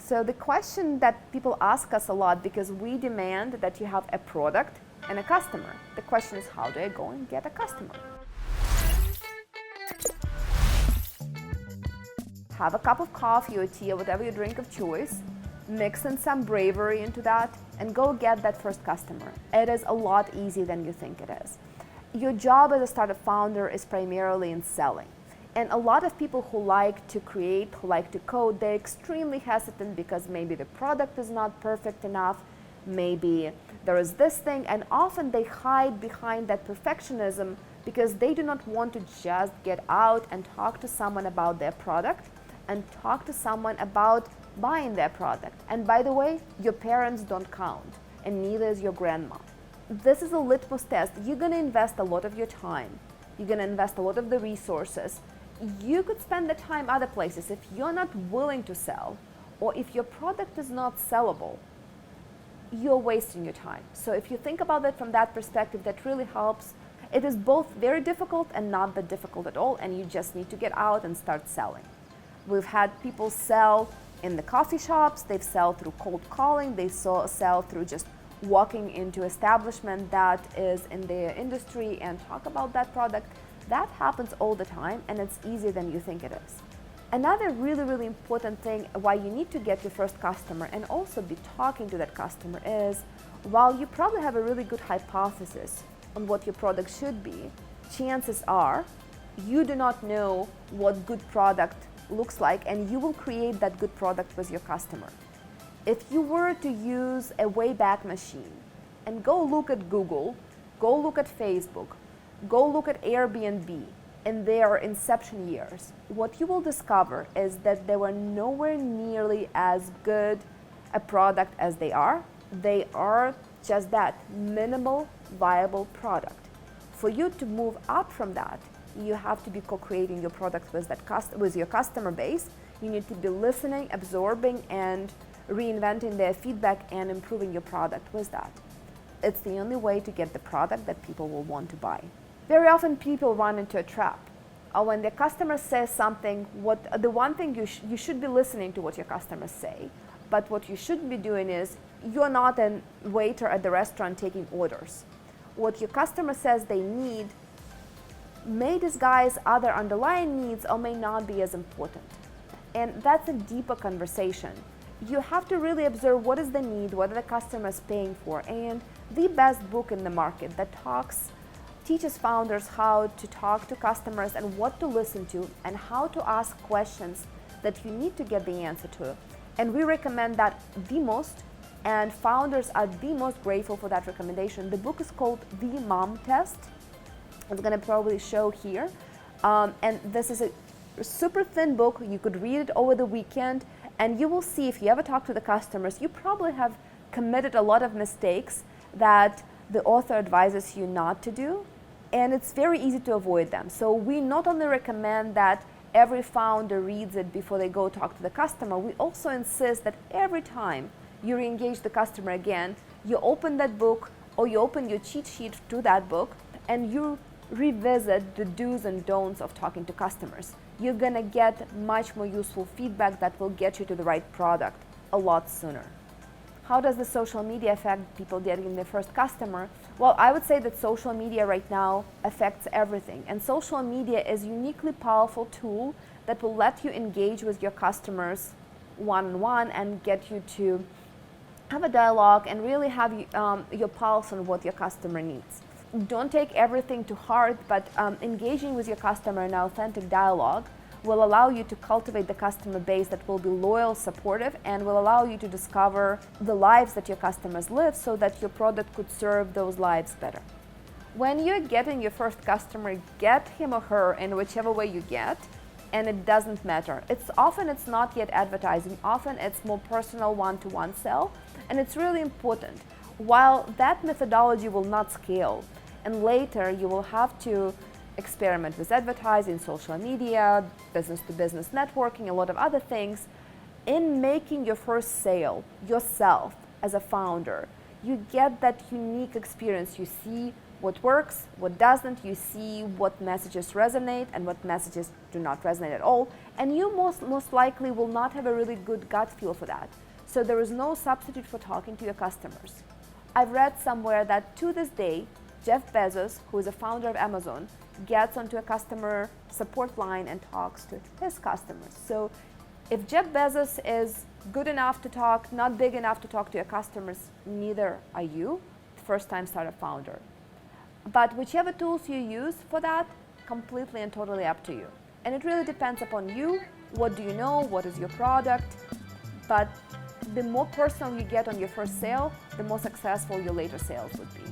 So the question that people ask us a lot, because we demand that you have a product and a customer. The question is, how do I go and get a customer? Have a cup of coffee or tea or whatever your drink of choice, mix in some bravery into that, and go get that first customer. It is a lot easier than you think it is. Your job as a startup founder is primarily in selling. And a lot of people who like to create, who like to code, they're extremely hesitant because maybe the product is not perfect enough, maybe there is this thing, and often they hide behind that perfectionism because they do not want to just get out and talk to someone about their product and talk to someone about buying their product. And by the way, your parents don't count, and neither is your grandma. This is a litmus test. You're going to invest a lot of your time. You're going to invest a lot of the resources. You could spend the time other places. If you're not willing to sell, or if your product is not sellable, you're wasting your time. So if you think about it from that perspective, that really helps. It is both very difficult and not that difficult at all, and you just need to get out and start selling. We've had people sell in the coffee shops, they've sell through cold calling, they sell through just walking into establishment that is in their industry and talk about that product. That happens all the time, and it's easier than you think it is. Another really, really important thing why you need to get your first customer and also be talking to that customer is, while you probably have a really good hypothesis on what your product should be, chances are you do not know what good product looks like, and you will create that good product with your customer. If you were to use a Wayback Machine and go look at Google, go look at Facebook, go look at Airbnb in their inception years, what you will discover is that they were nowhere nearly as good a product as they are. They are just that, minimal viable product. For you to move up from that, you have to be co-creating your product with your customer base. You need to be listening, absorbing, and reinventing their feedback and improving your product with that. It's the only way to get the product that people will want to buy. Very often people run into a trap. When the customer says something, the one thing you should be listening to what your customers say, but what you shouldn't be doing is, you're not a waiter at the restaurant taking orders. What your customer says they need may disguise other underlying needs or may not be as important. And that's a deeper conversation. You have to really observe what is the need, what are the customers paying for, and the best book in the market that teaches founders how to talk to customers and what to listen to and how to ask questions that you need to get the answer to. And we recommend that the most, and founders are the most grateful for that recommendation. The book is called The Mom Test. It's going to probably show here. And this is a super thin book. You could read it over the weekend, and you will see, if you ever talk to the customers, you probably have committed a lot of mistakes that the author advises you not to do, and it's very easy to avoid them. So we not only recommend that every founder reads it before they go talk to the customer, we also insist that every time you re-engage the customer again, you open that book or you open your cheat sheet to that book and you revisit the do's and don'ts of talking to customers. You're gonna get much more useful feedback that will get you to the right product a lot sooner. How does the social media affect people getting their first customer? Well, I would say that social media right now affects everything. And social media is a uniquely powerful tool that will let you engage with your customers one-on-one and get you to have a dialogue and really have your pulse on what your customer needs. Don't take everything to heart, but engaging with your customer in authentic dialogue will allow you to cultivate the customer base that will be loyal, supportive, and will allow you to discover the lives that your customers live so that your product could serve those lives better. When you're getting your first customer, get him or her in whichever way you get, and it doesn't matter. It's not yet advertising, often it's more personal one-to-one sell, and it's really important. While that methodology will not scale, and later you will have to experiment with advertising, social media, business-to-business networking, a lot of other things. In making your first sale yourself as a founder, you get that unique experience. You see what works, what doesn't. You see what messages resonate and what messages do not resonate at all. And you most likely will not have a really good gut feel for that. So there is no substitute for talking to your customers. I've read somewhere that to this day, Jeff Bezos, who is a founder of Amazon, gets onto a customer support line and talks to his customers. So if Jeff Bezos is good enough to talk, not big enough to talk to your customers, neither are you, first-time startup founder. But whichever tools you use for that, completely and totally up to you. And it really depends upon you. What do you know? What is your product? But the more personal you get on your first sale, the more successful your later sales would be.